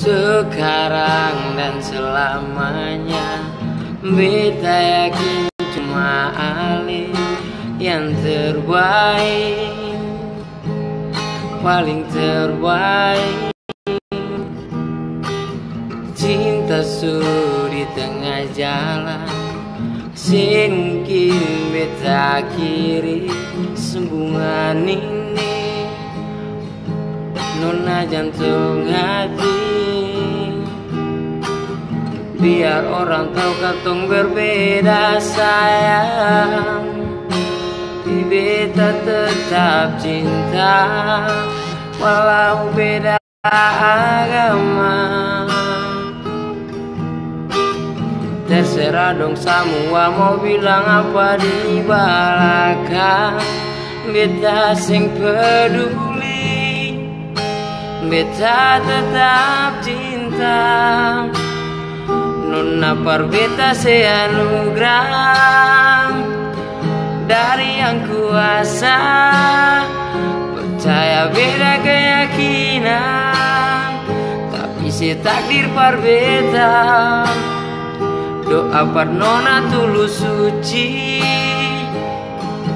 Sekarang dan selamanya, beta yakin cuma Ali yang terbaik, paling terbaik. Cinta su di tengah jalan, sing mungkin beta kiri sembungan ini, nona jantung hati. Biar orang tahu katong berbeda sayang, beta tetap cinta walau beda agama. Terserah dong semua mau bilang apa di belakang, beta sing peduli, beta tetap cinta. Nona par beta seanugerah dari yang kuasa, percaya beda keyakinan, tapi si takdir par beta. Doa par nona tulus suci,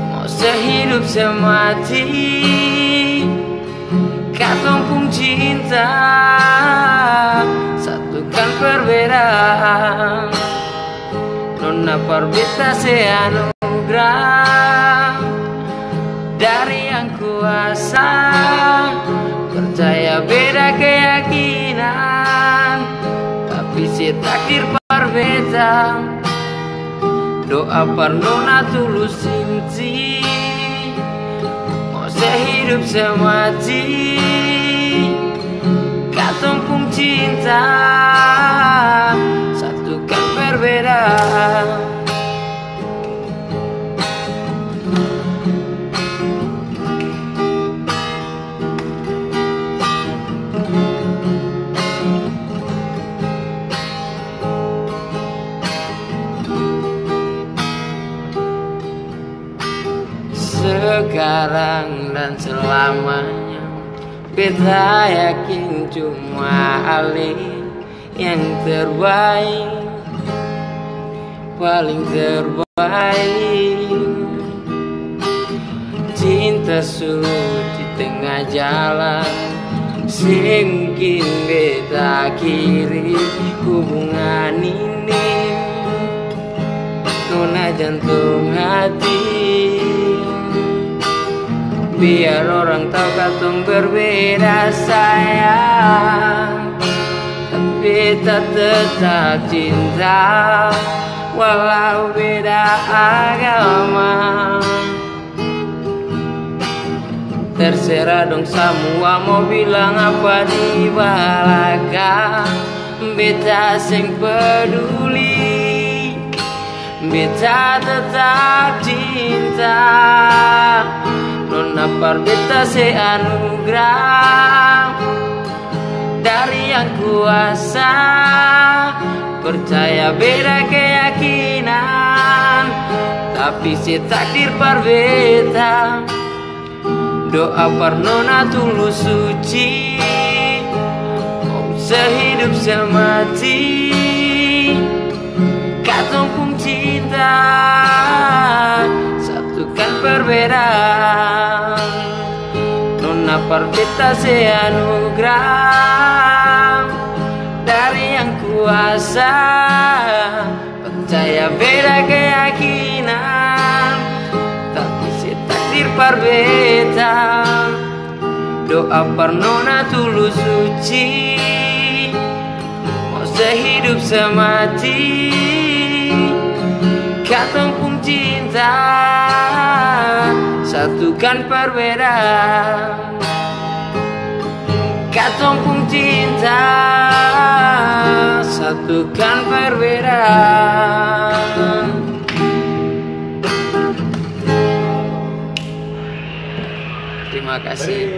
mau sehidup semati, katong pun cinta, satukan perbedaan. Nona par beta seanugerah dari yang kuasa, percaya beda keyakinan, tapi si takdir par beta. Doa par nona tulus inti, mau sehidup semati, katong pun cinta, satukan perbedaan. Sekarang dan selamanya, beta yakin cuma Ali yang terbaik, paling terbaik. Cinta su di tengah jalan, sing mungkin beta akhiri hubungan ini, nona jantung hati. Biar orang tahu katong berbeda sayang, tapi tetap cinta walau beda agama. Terserah dong semua mau bilang apa di belakang, beta sing peduli, beta tetap cinta. Nona par beta seanugerah dari yang kuasa, percaya beda keyakinan, tapi si takdir par beta. Doa par nona tulus suci, mau sehidup semati, katong pun cinta, satukan perbedaan. Nona par beta seanugerah dari yang kuasa, percaya beda keyakinan, tapi si takdir par beta. Doa par nona tulus suci, mau sehidup semati, katong pun cinta, satukan perbedaan. Katong pun cinta, satukan perbedaan. Terima kasih.